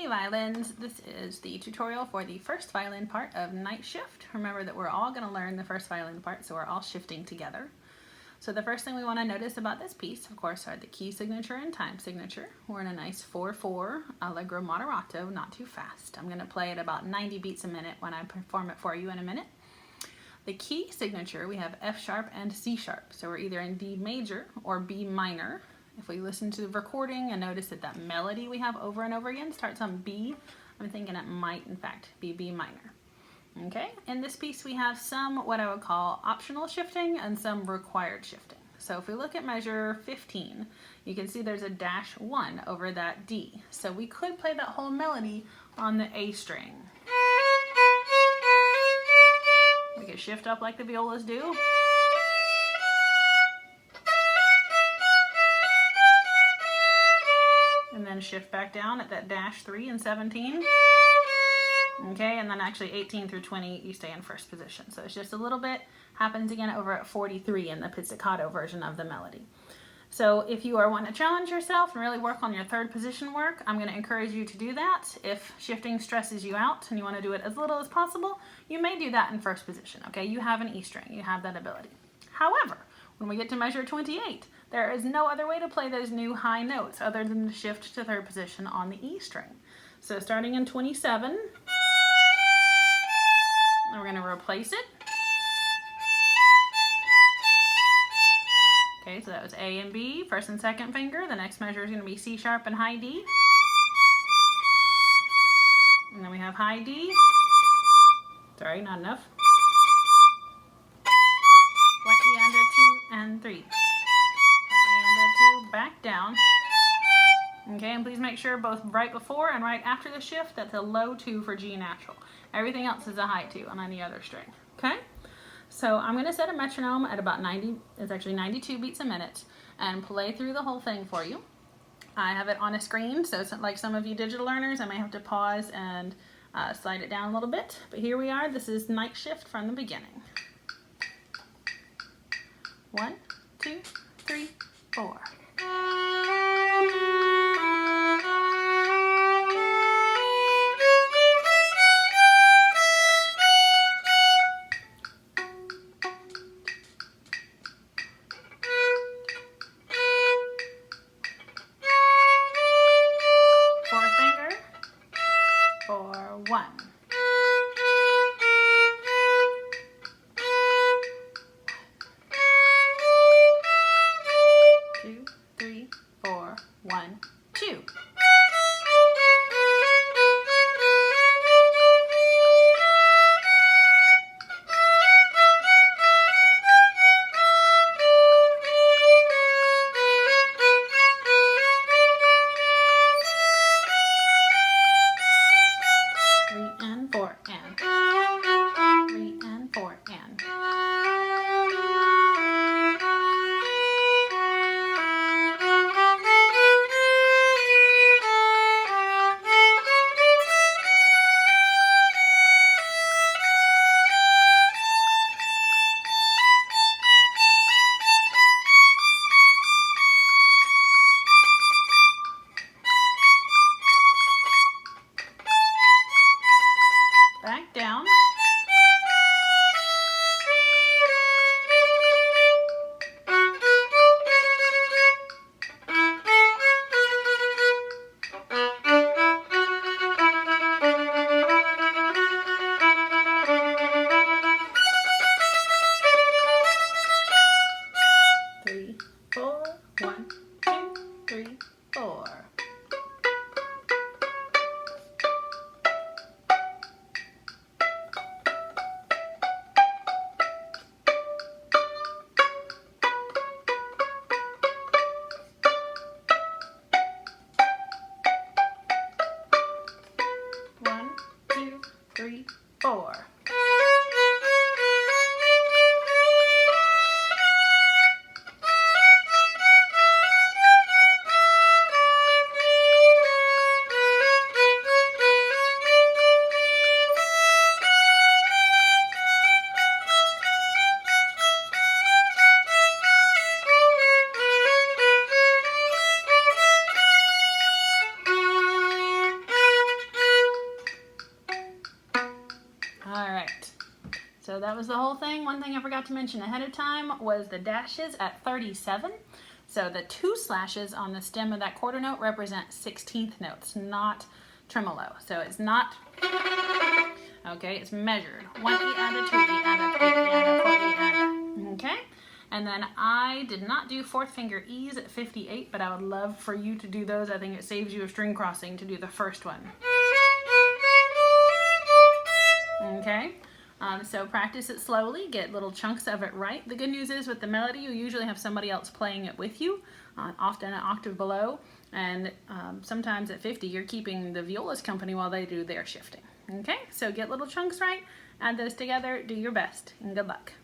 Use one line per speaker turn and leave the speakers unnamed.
Hey violins, this is the tutorial for the first violin part of Night Shift. Remember that we're all going to learn the first violin part, so we're all shifting together. So the first thing we want to notice about this piece, of course, are the key signature and time signature. We're in a nice 4/4 allegro moderato, not too fast. I'm going to play at about 90 beats a minute when I perform it for you in a minute. The key signature, we have F sharp and C sharp. So we're either in D major or B minor. If we listen to the recording and notice that that melody we have over and over again starts on B, I'm thinking it might in fact be B minor. Okay, in this piece we have some what I would call optional shifting and some required shifting. So if we look at measure 15, you can see there's a -1 over that D. So we could play that whole melody on the A string. We could shift up like the violas do. And then shift back down at that -3 and 17. Okay, and then actually 18 through 20, you stay in first position. So it's just a little bit, happens again over at 43 in the pizzicato version of the melody. So if you are wanting to challenge yourself and really work on your third position work, I'm going to encourage you to do that. If shifting stresses you out and you want to do it as little as possible, you may do that in first position. Okay, you have an E string, you have that ability. However, when we get to measure 28, there is no other way to play those new high notes other than to shift to third position on the E string. So starting in 27, we're going to replace it. Okay, so that was A and B, first and second finger. The next measure is going to be C sharp and high D. And then we have high D. Sorry, not enough. Wet E under 2 and 3. Wet E under 2, back down. Okay, and please make sure both right before and right after the shift that's a low 2 for G natural. Everything else is a high 2 on any other string. Okay? So I'm going to set a metronome at about 90, it's actually 92 beats a minute, and play through the whole thing for you. I have it on a screen, so it's like some of you digital learners, I may have to pause and slide it down a little bit. But here we are, this is Night Shift from the beginning. 1, 2, 3, 4. Fourth finger, 4, 1. 2, 3, 4, 1, 2. So that was the whole thing. One thing I forgot to mention ahead of time was the dashes at 37. So the 2 slashes on the stem of that quarter note represent 16th notes, not tremolo. So it's not, okay, it's measured. 1 E and a 2 E and a 3 E and a 4 E and a, okay? And then I did not do 4th finger E's at 58, but I would love for you to do those. I think it saves you a string crossing to do the first one. Okay? So practice it slowly, get little chunks of it right. The good news is with the melody, you usually have somebody else playing it with you, often an octave below, and sometimes at 50, you're keeping the viola's company while they do their shifting. Okay, so get little chunks right, add those together, do your best, and good luck.